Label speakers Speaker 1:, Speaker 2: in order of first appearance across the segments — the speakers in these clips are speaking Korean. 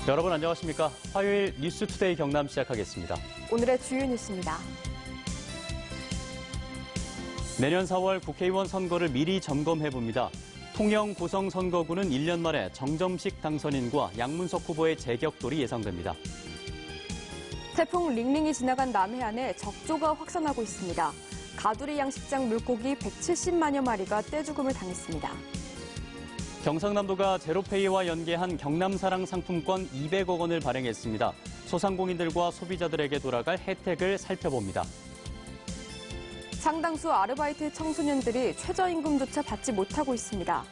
Speaker 1: 여러분 안녕하십니까? 화요일 뉴스투데이 경남 시작하겠습니다.
Speaker 2: 오늘의 주요 뉴스입니다.
Speaker 1: 내년 4월 국회의원 선거를 미리 점검해봅니다. 통영 고성 선거구는 1년 만에 정점식 당선인과 양문석 후보의 재격돌이 예상됩니다.
Speaker 2: 태풍 링링이 지나간 남해안에 적조가 확산하고 있습니다. 가두리 양식장 물고기 170만여 마리가 떼죽음을 당했습니다.
Speaker 1: 경상남도가 제로페이와 연계한 경남사랑 상품권 200억 원을 발행했습니다. 소상공인들과 소비자들에게 돌아갈 혜택을 살펴봅니다.
Speaker 2: 상당수 아르바이트 청소년들이 최저임금조차 받지 못하고 있습니다.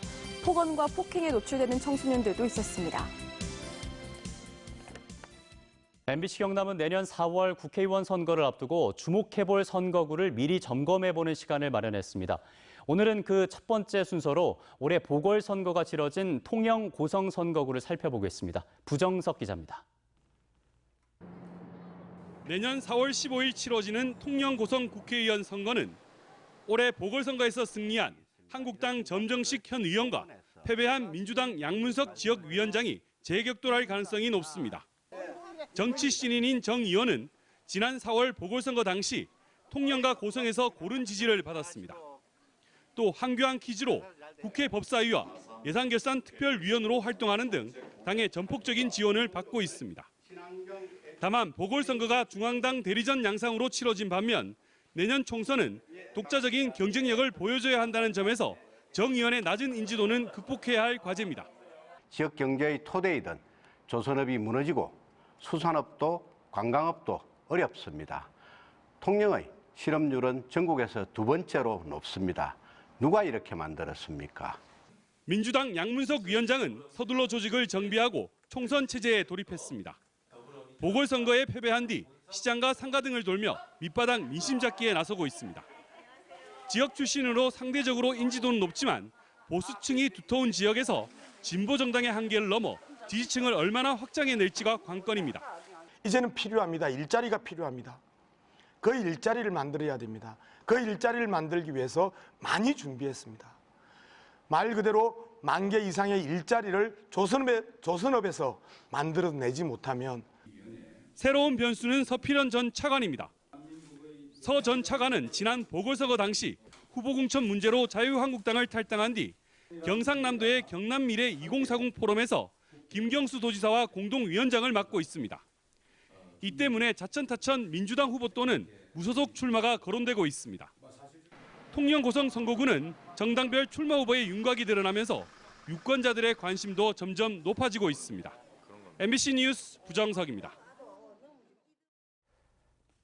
Speaker 2: 폭언과 폭행에 노출되는 청소년들도 있었습니다.
Speaker 1: MBC 경남은 내년 4월 국회의원 선거를 앞두고 주목해볼 선거구를 미리 점검해보는 시간을 마련했습니다. 오늘은 그 첫 번째 순서로 올해 보궐선거가 치러진 통영 고성 선거구를 살펴보겠습니다. 부정석 기자입니다.
Speaker 3: 내년 4월 15일 치러지는 통영 고성 국회의원 선거는 올해 보궐선거에서 승리한 한국당 점정식 현 의원과 패배한 민주당 양문석 지역위원장이 재격돌할 가능성이 높습니다. 정치 신인인 정 의원은 지난 4월 보궐선거 당시 통영과 고성에서 고른 지지를 받았습니다. 또 한교안 퀴즈로 국회 법사위와 예산결산특별위원으로 활동하는 등 당의 전폭적인 지원을 받고 있습니다. 다만 보궐선거가 중앙당 대리전 양상으로 치러진 반면 내년 총선은 독자적인 경쟁력을 보여줘야 한다는 점에서 정 의원의 낮은 인지도는 극복해야 할 과제입니다.
Speaker 4: 지역 경제의 토대이던 조선업이 무너지고 수산업도 관광업도 어렵습니다. 통영의 실업률은 전국에서 두 번째로 높습니다. 누가 이렇게 만들었습니까?
Speaker 3: 민주당 양문석 위원장은 서둘러 조직을 정비하고 총선 체제에 돌입했습니다. 보궐선거에 패배한 뒤 시장과 상가 등을 돌며 밑바닥 민심 잡기에 나서고 있습니다. 지역 출신으로 상대적으로 인지도는 높지만 보수층이 두터운 지역에서 진보 정당의 한계를 넘어 지지층을 얼마나 확장해낼지가 관건입니다.
Speaker 5: 이제는 필요합니다. 일자리가 필요합니다. 그 일자리를 만들어야 됩니다. 그 일자리를 만들기 위해서 많이 준비했습니다. 말 그대로 10,000개 이상의 일자리를 조선업에서 만들어내지 못하면
Speaker 3: 새로운 변수는 서필현 전 차관입니다. 서 전 차관은 지난 보궐선거 당시 후보 공천 문제로 자유한국당을 탈당한 뒤 경상남도의 경남미래 2040 포럼에서 김경수 도지사와 공동위원장을 맡고 있습니다. 이 때문에 자천타천 민주당 후보 또는 무소속 출마가 거론되고 있습니다. 통영 고성 선거구는 정당별 출마 후보의 윤곽이 드러나면서 유권자들의 관심도 점점 높아지고 있습니다. MBC 뉴스 부정석입니다.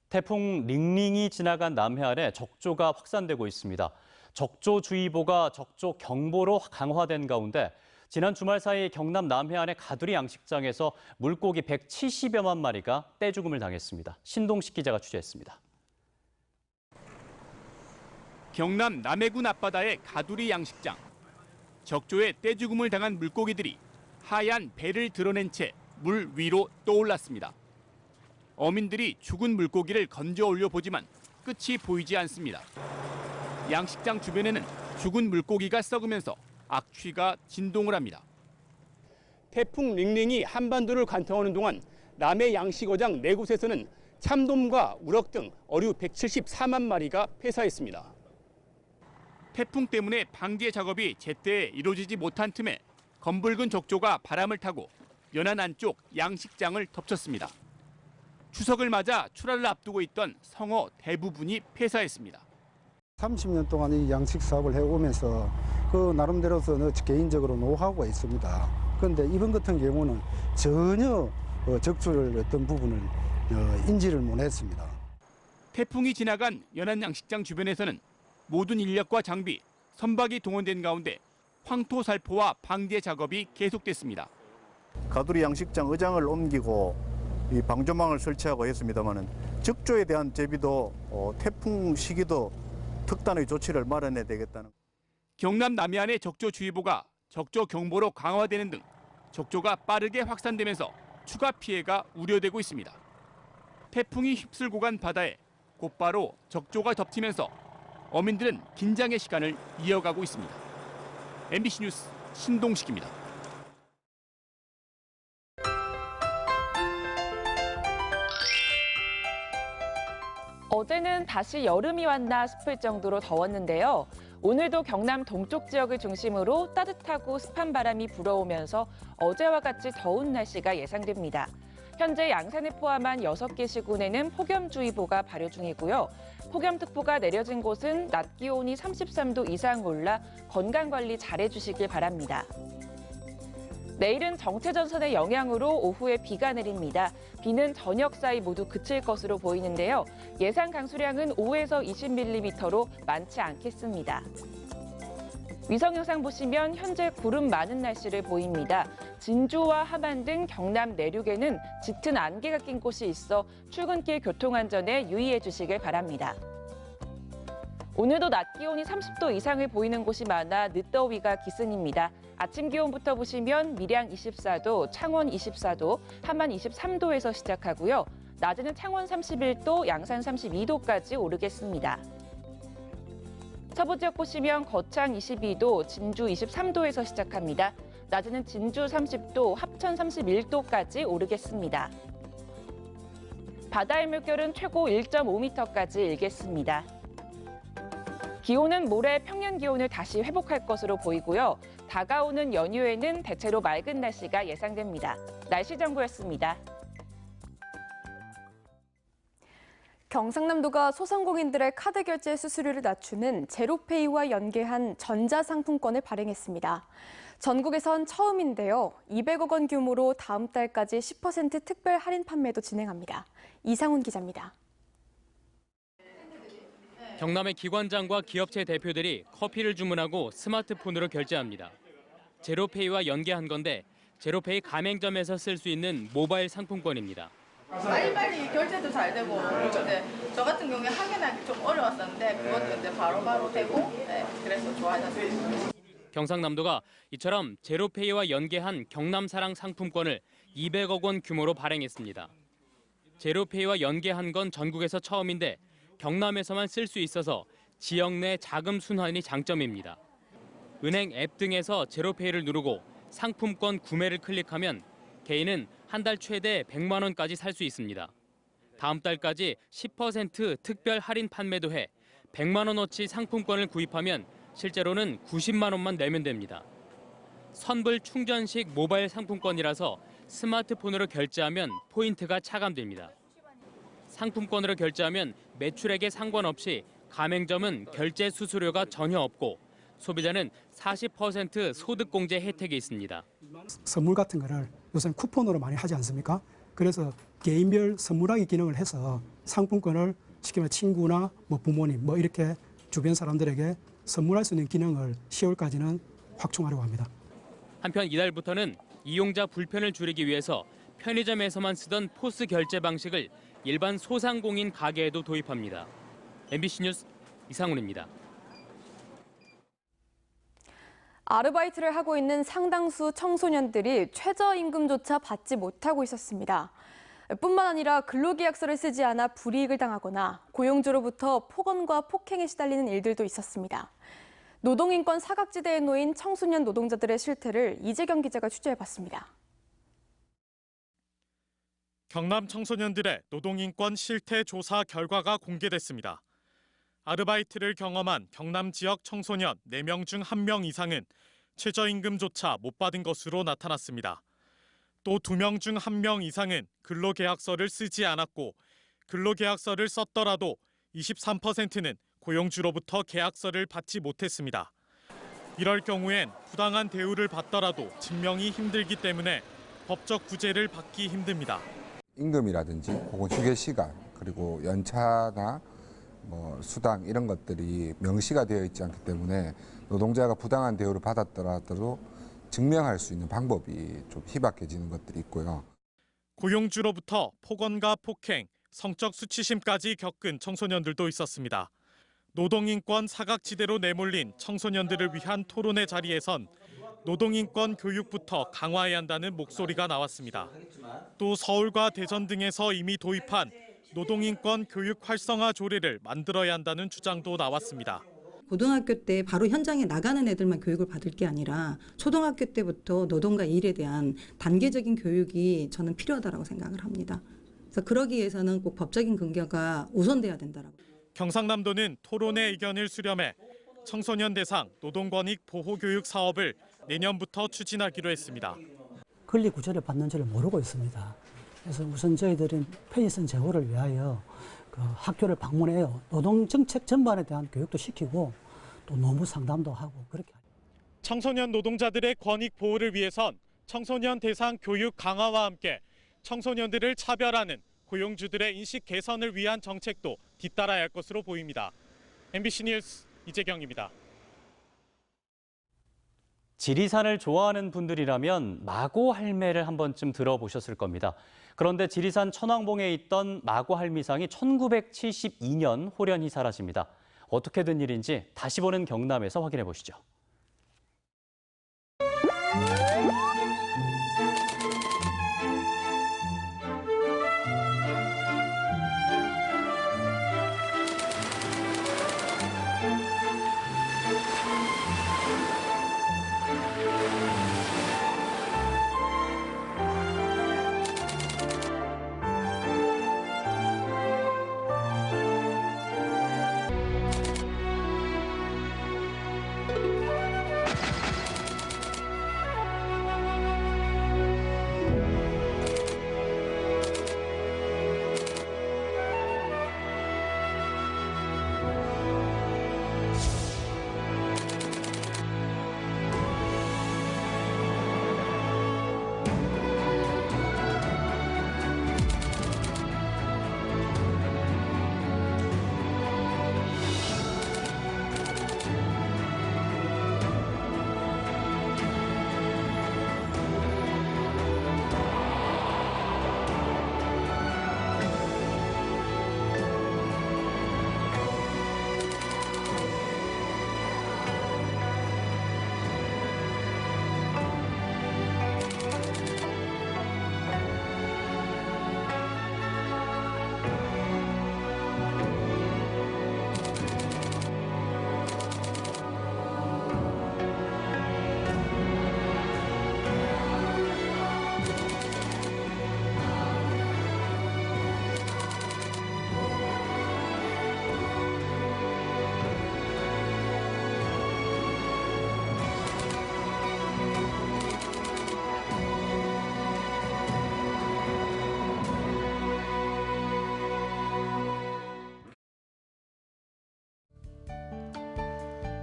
Speaker 1: 태풍 링링이 지나간 남해안에 적조가 확산되고 있습니다. 적조주의보가 적조경보로 강화된 가운데 지난 주말 사이 경남 남해안의 가두리 양식장에서 물고기 170여만 마리가 떼죽음을 당했습니다. 신동식 기자가 취재했습니다.
Speaker 6: 경남 남해군 앞바다의 가두리 양식장. 적조에 떼죽음을 당한 물고기들이 하얀 배를 드러낸 채 물 위로 떠올랐습니다. 어민들이 죽은 물고기를 건져 올려보지만 끝이 보이지 않습니다. 양식장 주변에는 죽은 물고기가 썩으면서 악취가 진동을 합니다. 태풍 링링이 한반도를 관통하는 동안 남해 양식어장 4곳에서는 참돔과 우럭 등 어류 174만 마리가 폐사했습니다. 태풍 때문에 방제 작업이 제때 이루어지지 못한 틈에 검붉은 적조가 바람을 타고 연안 안쪽 양식장을 덮쳤습니다. 추석을 맞아 출하를 앞두고 있던 성어 대부분이 폐사했습니다.
Speaker 7: 30년 동안 이 양식 사업을 해오면서 그 나름대로서 개인적으로 노하우가 있습니다. 그런데 이번 같은 경우는 전혀 적조를 어떤 부분을 인지를 못했습니다.
Speaker 6: 태풍이 지나간 연안 양식장 주변에서는 모든 인력과 장비, 선박이 동원된 가운데 황토 살포와 방제 작업이 계속됐습니다.
Speaker 8: 가두리 양식장 의장을 옮기고 이 방조망을 설치하고 했습니다만은 적조에 대한 대비도 태풍 시기도 특단의 조치를 마련해야 되겠다는.
Speaker 6: 경남 남해안의 적조주의보가 적조경보로 강화되는 등 적조가 빠르게 확산되면서 추가 피해가 우려되고 있습니다. 태풍이 휩쓸고 간 바다에 곧바로 적조가 덮치면서 어민들은 긴장의 시간을 이어가고 있습니다. MBC 뉴스 신동식입니다.
Speaker 9: 어제는 다시 여름이 왔나 싶을 정도로 더웠는데요. 오늘도 경남 동쪽 지역을 중심으로 따뜻하고 습한 바람이 불어오면서 어제와 같이 더운 날씨가 예상됩니다. 현재 양산을 포함한 6개 시군에는 폭염주의보가 발효 중이고요. 폭염특보가 내려진 곳은 낮 기온이 33도 이상 올라 건강관리 잘해주시길 바랍니다. 내일은 정체전선의 영향으로 오후에 비가 내립니다. 비는 저녁 사이 모두 그칠 것으로 보이는데요. 예상 강수량은 5에서 20mm로 많지 않겠습니다. 위성 영상 보시면 현재 구름 많은 날씨를 보입니다. 진주와 함안 등 경남 내륙에는 짙은 안개가 낀 곳이 있어 출근길 교통안전에 유의해 주시길 바랍니다. 오늘도 낮 기온이 30도 이상을 보이는 곳이 많아 늦더위가 기승입니다. 아침 기온부터 보시면 밀양 24도, 창원 24도, 함안 23도에서 시작하고요. 낮에는 창원 31도, 양산 32도까지 오르겠습니다. 서부 지역 보시면 거창 22도, 진주 23도에서 시작합니다. 낮에는 진주 30도, 합천 31도까지 오르겠습니다. 바다의 물결은 최고 1.5m까지 일겠습니다. 기온은 모레 평년 기온을 다시 회복할 것으로 보이고요. 다가오는 연휴에는 대체로 맑은 날씨가 예상됩니다. 날씨 정보였습니다.
Speaker 2: 경상남도가 소상공인들의 카드 결제 수수료를 낮추는 제로페이와 연계한 전자상품권을 발행했습니다. 전국에선 처음인데요. 200억 원 규모로 다음 달까지 10% 특별 할인 판매도 진행합니다. 이상훈 기자입니다.
Speaker 10: 경남의 기관장과 기업체 대표들이 커피를 주문하고 스마트폰으로 결제합니다. 제로페이와 연계한 건데 제로페이 가맹점에서 쓸 수 있는 모바일 상품권입니다.
Speaker 11: 빨리빨리 결제도 잘 되고 이제 저 같은 경우에 확인하기 좀 어려웠었는데 그것도 이제 바로바로 되고 그래서 좋아졌습니다.
Speaker 10: 경상남도가 이처럼 제로페이와 연계한 경남사랑 상품권을 200억 원 규모로 발행했습니다. 제로페이와 연계한 건 전국에서 처음인데 경남에서만 쓸 수 있어서 지역 내 자금 순환이 장점입니다. 은행 앱 등에서 제로페이를 누르고 상품권 구매를 클릭하면 개인은 한 달 최대 100만 원까지 살 수 있습니다. 다음 달까지 10% 특별 할인 판매도 해 100만 원어치 상품권을 구입하면 실제로는 90만 원만 내면 됩니다. 선불 충전식 모바일 상품권이라서 스마트폰으로 결제하면 포인트가 차감됩니다. 상품권으로 결제하면 매출액에 상관없이 가맹점은 결제 수수료가 전혀 없고 소비자는 40% 소득공제 혜택이 있습니다.
Speaker 12: 선물 같은 거를 요새는 쿠폰으로 많이 하지 않습니까? 그래서 개인별 선물하기 기능을 해서 상품권을 쉽게 말해 친구나 부모님 이렇게 주변 사람들에게 선물할 수 있는 기능을 10월까지는 확충하려고 합니다.
Speaker 10: 한편 이달부터는 이용자 불편을 줄이기 위해서 편의점에서만 쓰던 포스 결제 방식을 일반 소상공인 가게에도 도입합니다. MBC 뉴스 이상훈입니다.
Speaker 2: 아르바이트를 하고 있는 상당수 청소년들이 최저임금조차 받지 못하고 있었습니다. 뿐만 아니라 근로계약서를 쓰지 않아 불이익을 당하거나 고용주로부터 폭언과 폭행에 시달리는 일들도 있었습니다. 노동인권 사각지대에 놓인 청소년 노동자들의 실태를 이재경 기자가 취재해봤습니다.
Speaker 13: 경남 청소년들의 노동인권 실태 조사 결과가 공개됐습니다. 아르바이트를 경험한 경남 지역 청소년 4명 중 1명 이상은 최저임금조차 못 받은 것으로 나타났습니다. 또 2명 중 1명 이상은 근로계약서를 쓰지 않았고 근로계약서를 썼더라도 23%는 고용주로부터 계약서를 받지 못했습니다. 이럴 경우엔 부당한 대우를 받더라도 증명이 힘들기 때문에 법적 구제를 받기 힘듭니다.
Speaker 14: 임금이라든지 혹은 휴게 시간 그리고 연차나 수당 이런 것들이 명시가 되어 있지 않기 때문에 노동자가 부당한 대우를 받았더라도 증명할 수 있는 방법이 좀 희박해지는 것들이 있고요.
Speaker 13: 고용주로부터 폭언과 폭행, 성적 수치심까지 겪은 청소년들도 있었습니다. 노동인권 사각지대로 내몰린 청소년들을 위한 토론의 자리에선 노동인권 교육부터 강화해야 한다는 목소리가 나왔습니다. 또 서울과 대전 등에서 이미 도입한 노동인권 교육 활성화 조례를 만들어야 한다는 주장도 나왔습니다.
Speaker 15: 고등학교 때 바로 현장에 나가는 애들만 교육을 받을 게 아니라 초등학교 때부터 노동과 일에 대한 단계적인 교육이 저는 필요하다고 생각을 합니다. 그래서 그래서 그러기 위해서는 꼭 법적인 근거가 우선돼야 된다라고.
Speaker 13: 경상남도는 토론의 의견을 수렴해 청소년 대상 노동권익 보호교육 사업을 내년부터 추진하기로 했습니다.
Speaker 16: 권리 구제를 받는지를 모르고 있습니다. 그래서 우선 저희들은 편의성 제고를 위하여 그 학교를 방문해요. 노동정책 전반에 대한 교육도 시키고 또 노무 상담도 하고 그렇게.
Speaker 13: 청소년 노동자들의 권익 보호를 위해선 청소년 대상 교육 강화와 함께 청소년들을 차별하는 고용주들의 인식 개선을 위한 정책도 뒤따라야 할 것으로 보입니다. MBC 뉴스 이재경입니다.
Speaker 1: 지리산을 좋아하는 분들이라면 마고 할매를 한 번쯤 들어보셨을 겁니다. 그런데 지리산 천왕봉에 있던 마고 할미상이 1972년 홀연히 사라집니다. 어떻게 된 일인지 다시 보는 경남에서 확인해 보시죠.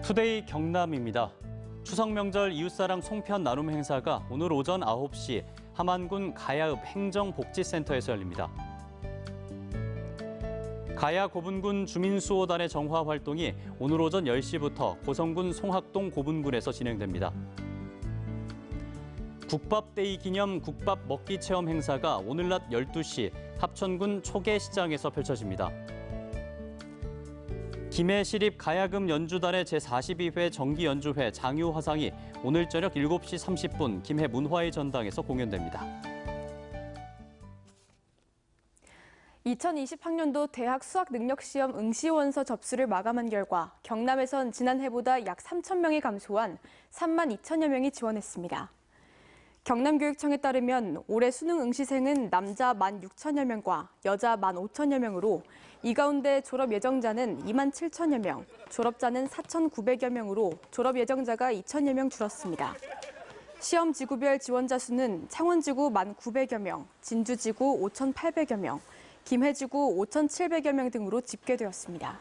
Speaker 1: 투데이 경남입니다. 추석 명절 이웃사랑 송편 나눔 행사가 오늘 오전 9시 함안군 가야읍 행정복지센터에서 열립니다. 가야 고분군 주민수호단의 정화 활동이 오늘 오전 10시부터 고성군 송학동 고분군에서 진행됩니다. 국밥데이 기념 국밥 먹기 체험 행사가 오늘 낮 12시 합천군 초계시장에서 펼쳐집니다. 김해시립 가야금 연주단의 제42회 정기연주회 장유화상이 오늘 저녁 7시 30분 김해 문화의 전당에서 공연됩니다.
Speaker 2: 2020학년도 대학 수학능력시험 응시원서 접수를 마감한 결과 경남에선 지난해보다 약 3,000명이 감소한 3만 2천여 명이 지원했습니다. 경남교육청에 따르면 올해 수능 응시생은 남자 1만 6천여 명과 여자 1만 5천여 명으로 이 가운데 졸업 예정자는 2만 7천여 명, 졸업자는 4,900여 명으로 졸업 예정자가 2천여 명 줄었습니다. 시험 지구별 지원자 수는 창원지구 1만 900여 명, 진주지구 5,800여 명, 김해지구 5,700여 명 등으로 집계되었습니다.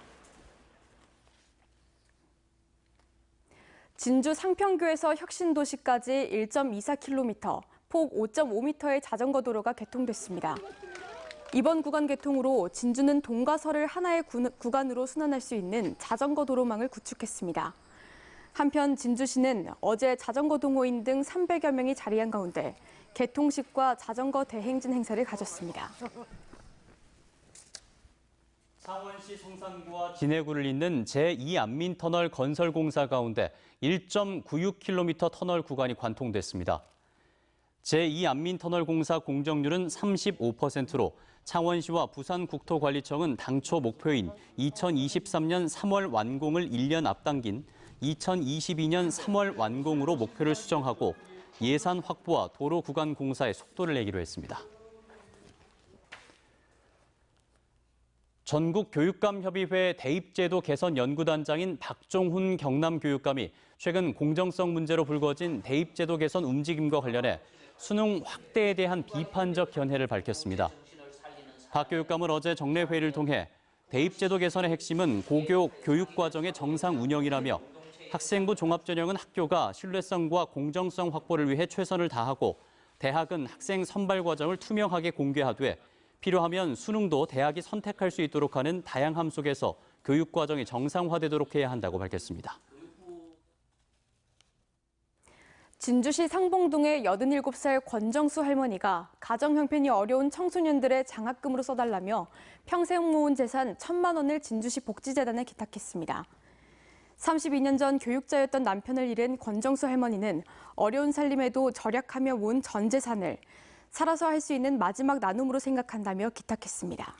Speaker 2: 진주 상평교에서 혁신도시까지 1.24km, 폭 5.5m의 자전거 도로가 개통됐습니다. 이번 구간 개통으로 진주는 동과 서를 하나의 구간으로 순환할 수 있는 자전거 도로망을 구축했습니다. 한편 진주시는 어제 자전거 동호인 등 300여 명이 자리한 가운데 개통식과 자전거 대행진 행사를 가졌습니다.
Speaker 1: 창원시 성산구와 진해구를 잇는 제2안민터널 건설 공사 가운데 1.96km 터널 구간이 관통됐습니다. 제2안민터널 공사 공정률은 35%로 창원시와 부산국토관리청은 당초 목표인 2023년 3월 완공을 1년 앞당긴 2022년 3월 완공으로 목표를 수정하고 예산 확보와 도로 구간 공사에 속도를 내기로 했습니다. 전국교육감협의회 대입제도 개선 연구단장인 박종훈 경남교육감이 최근 공정성 문제로 불거진 대입제도 개선 움직임과 관련해 수능 확대에 대한 비판적 견해를 밝혔습니다. 박 교육감은 어제 정례회의를 통해 대입제도 개선의 핵심은 고교 교육과정의 정상 운영이라며 학생부 종합전형은 학교가 신뢰성과 공정성 확보를 위해 최선을 다하고 대학은 학생 선발 과정을 투명하게 공개하되 필요하면 수능도 대학이 선택할 수 있도록 하는 다양함 속에서 교육 과정이 정상화되도록 해야 한다고 밝혔습니다.
Speaker 2: 진주시 상봉동의 87살 권정수 할머니가 가정 형편이 어려운 청소년들의 장학금으로 써달라며 평생 모은 재산 1,000만 원을 진주시 복지재단에 기탁했습니다. 32년 전 교육자였던 남편을 잃은 권정수 할머니는 어려운 살림에도 절약하며 모은 전 재산을 살아서 할 수 있는 마지막 나눔으로 생각한다며 기탁했습니다.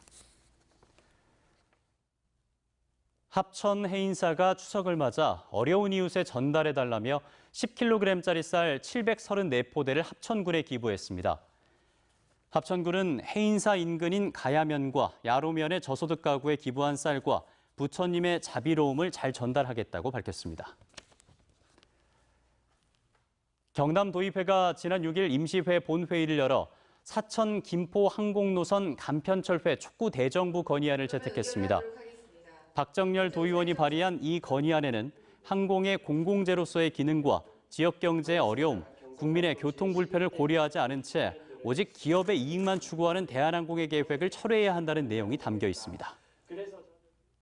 Speaker 1: 합천 해인사가 추석을 맞아 어려운 이웃에 전달해달라며 10kg짜리 쌀 734포대를 합천군에 기부했습니다. 합천군은 해인사 인근인 가야면과 야로면의 저소득 가구에 기부한 쌀과 부처님의 자비로움을 잘 전달하겠다고 밝혔습니다. 경남도의회가 지난 6일 임시회 본회의를 열어 사천 김포 항공노선 간편철회 촉구 대정부 건의안을 채택했습니다. 박정열 도의원이 발의한 이 건의안에는 항공의 공공재로서의 기능과 지역 경제의 어려움, 국민의 교통 불편을 고려하지 않은 채 오직 기업의 이익만 추구하는 대한항공의 계획을 철회해야 한다는 내용이 담겨 있습니다.